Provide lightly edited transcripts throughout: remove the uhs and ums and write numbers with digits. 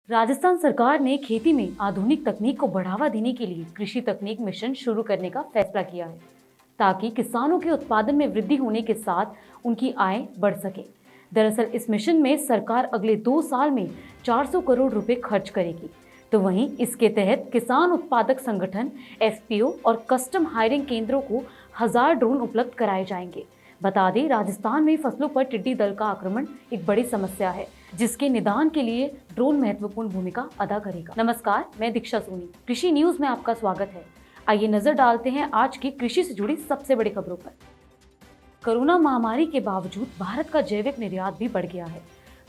राजस्थान सरकार ने खेती में आधुनिक तकनीक को बढ़ावा देने के लिए कृषि तकनीक मिशन शुरू करने का फैसला किया है, ताकि किसानों के उत्पादन में वृद्धि होने के साथ उनकी आय बढ़ सके। दरअसल इस मिशन में सरकार अगले 2 साल में 400 करोड़ रुपए खर्च करेगी। तो वहीं इसके तहत किसान उत्पादक संगठन, एफपीओ और कस्टम हायरिंग केंद्रों को 1000 ड्रोन उपलब्ध कराए जाएंगे। बता दें, राजस्थान में फसलों पर टिड्डी दल का आक्रमण एक बड़ी समस्या है, जिसके निदान के लिए ड्रोन महत्वपूर्ण भूमिका अदा करेगा। नमस्कार, मैं दीक्षा सोनी, कृषि न्यूज में आपका स्वागत है। आइए नजर डालते हैं आज की कृषि से जुड़ी सबसे बड़ी खबरों पर। कोरोना महामारी के बावजूद भारत का जैविक निर्यात भी बढ़ गया है।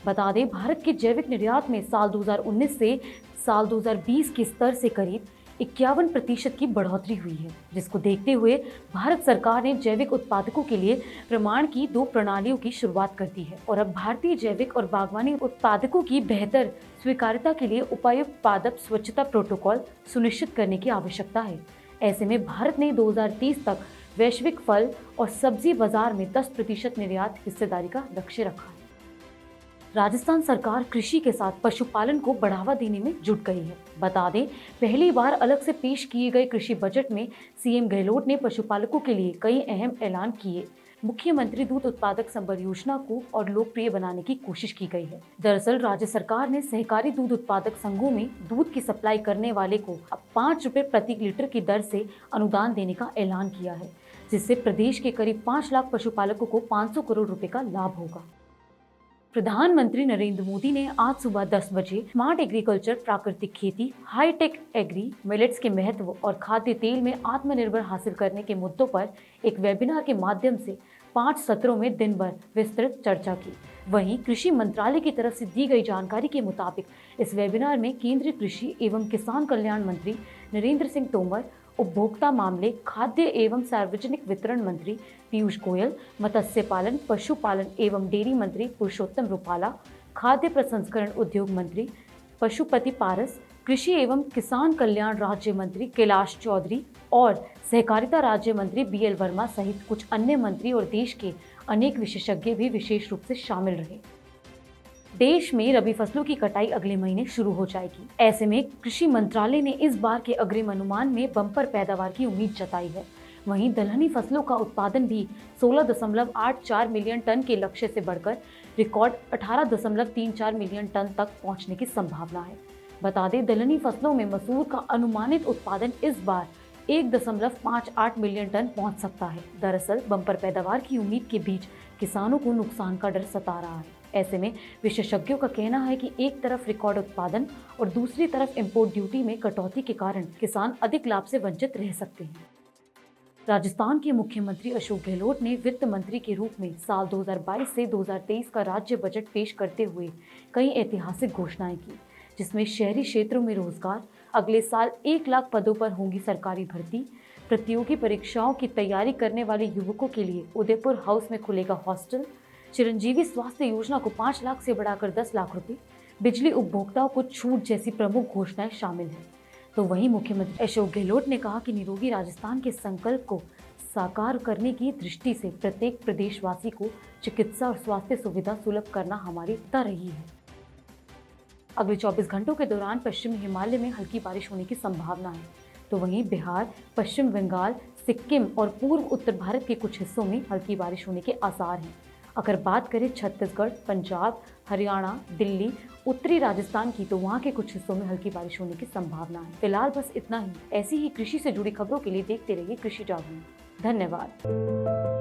बता दें, भारत के जैविक निर्यात में साल 2019 से साल 2020 के स्तर से करीब 51% की बढ़ोतरी हुई है, जिसको देखते हुए भारत सरकार ने जैविक उत्पादकों के लिए प्रमाण की 2 प्रणालियों की शुरुआत कर दी है और अब भारतीय जैविक और बागवानी उत्पादकों की बेहतर स्वीकार्यता के लिए उपायुक्त पादप स्वच्छता प्रोटोकॉल सुनिश्चित करने की आवश्यकता है। ऐसे में भारत ने 2030 तक वैश्विक फल और सब्जी बाजार में 10% निर्यात हिस्सेदारी का लक्ष्य रखा है। राजस्थान सरकार कृषि के साथ पशुपालन को बढ़ावा देने में जुट गई है। बता दें, पहली बार अलग से पेश किए गए कृषि बजट में सीएम गहलोत ने पशुपालकों के लिए कई अहम ऐलान किए। मुख्यमंत्री दूध उत्पादक संबल योजना को और लोकप्रिय बनाने की कोशिश की गई है। दरअसल राज्य सरकार ने सहकारी दूध उत्पादक संघों में दूध की सप्लाई करने वाले को अब 5 रुपए प्रति लीटर की दर से अनुदान देने का ऐलान किया है, जिससे प्रदेश के करीब 5 लाख पशुपालकों को 500 करोड़ रुपए का लाभ होगा। प्रधानमंत्री नरेंद्र मोदी ने आज सुबह 10 बजे स्मार्ट एग्रीकल्चर, प्राकृतिक खेती, हाईटेक एग्री, मिलेट्स के महत्व और खाद्य तेल में आत्मनिर्भर हासिल करने के मुद्दों पर एक वेबिनार के माध्यम से 5 सत्रों में दिन भर विस्तृत चर्चा की। वहीं कृषि मंत्रालय की तरफ से दी गई जानकारी के मुताबिक इस वेबिनार में केंद्रीय कृषि एवं किसान कल्याण मंत्री नरेंद्र सिंह तोमर, उपभोक्ता मामले, खाद्य एवं सार्वजनिक वितरण मंत्री पीयूष गोयल, मत्स्य पालन, पशुपालन एवं डेयरी मंत्री पुरुषोत्तम रुपाला, खाद्य प्रसंस्करण उद्योग मंत्री पशुपति पारस, कृषि एवं किसान कल्याण राज्य मंत्री कैलाश चौधरी और सहकारिता राज्य मंत्री बीएल वर्मा सहित कुछ अन्य मंत्री और देश के अनेक विशेषज्ञ भी विशेष रूप से शामिल रहे। देश में रबी फसलों की कटाई अगले महीने शुरू हो जाएगी। ऐसे में कृषि मंत्रालय ने इस बार के अग्रिम अनुमान में बम्पर पैदावार की उम्मीद जताई है। वहीं दलहनी फसलों का उत्पादन भी 16.84 मिलियन टन के लक्ष्य से बढ़कर रिकॉर्ड 18.34 मिलियन टन तक पहुंचने की संभावना है। बता दें, दलहनी फसलों में मसूर का अनुमानित उत्पादन इस बार 1.58 मिलियन टन पहुंच सकता है। दरअसल बम्पर पैदावार की उम्मीद के बीच किसानों को नुकसान का डर सता रहा है। ऐसे में विशेषज्ञों का कहना है कि एक तरफ रिकॉर्ड उत्पादन और दूसरी तरफ इंपोर्ट ड्यूटी में कटौती के कारण किसान अधिक लाभ से वंचित रह सकते हैं। राजस्थान के मुख्यमंत्री अशोक गहलोत ने वित्त मंत्री के रूप में साल 2022 से 2023 का राज्य बजट पेश करते हुए कई ऐतिहासिक घोषणाएं की, जिसमें शहरी क्षेत्रों में रोजगार, अगले साल 1 लाख पदों पर होंगी सरकारी भर्ती, प्रतियोगी परीक्षाओं की तैयारी करने वाले युवकों के लिए उदयपुर हाउस में खुलेगा हॉस्टल, चिरंजीवी स्वास्थ्य योजना को 5 लाख से बढ़ाकर 10 लाख रुपए, बिजली उपभोक्ताओं को छूट जैसी प्रमुख घोषणाएं शामिल हैं। तो वहीं मुख्यमंत्री अशोक गहलोत ने कहा कि निरोगी राजस्थान के संकल्प को साकार करने की दृष्टि से प्रत्येक प्रदेशवासी को चिकित्सा और स्वास्थ्य सुविधा सुलभ करना हमारी तय रही है। अगले 24 घंटों के दौरान पश्चिमी हिमालय में हल्की बारिश होने की संभावना है। तो वहीं बिहार, पश्चिम बंगाल, सिक्किम और पूर्व उत्तर भारत के कुछ हिस्सों में हल्की बारिश होने के आसार हैं। अगर बात करें छत्तीसगढ़, पंजाब, हरियाणा, दिल्ली, उत्तरी राजस्थान की, तो वहाँ के कुछ हिस्सों में हल्की बारिश होने की संभावना है। फिलहाल बस इतना ही। ऐसी ही कृषि से जुड़ी खबरों के लिए देखते रहिए कृषि जागरण। धन्यवाद।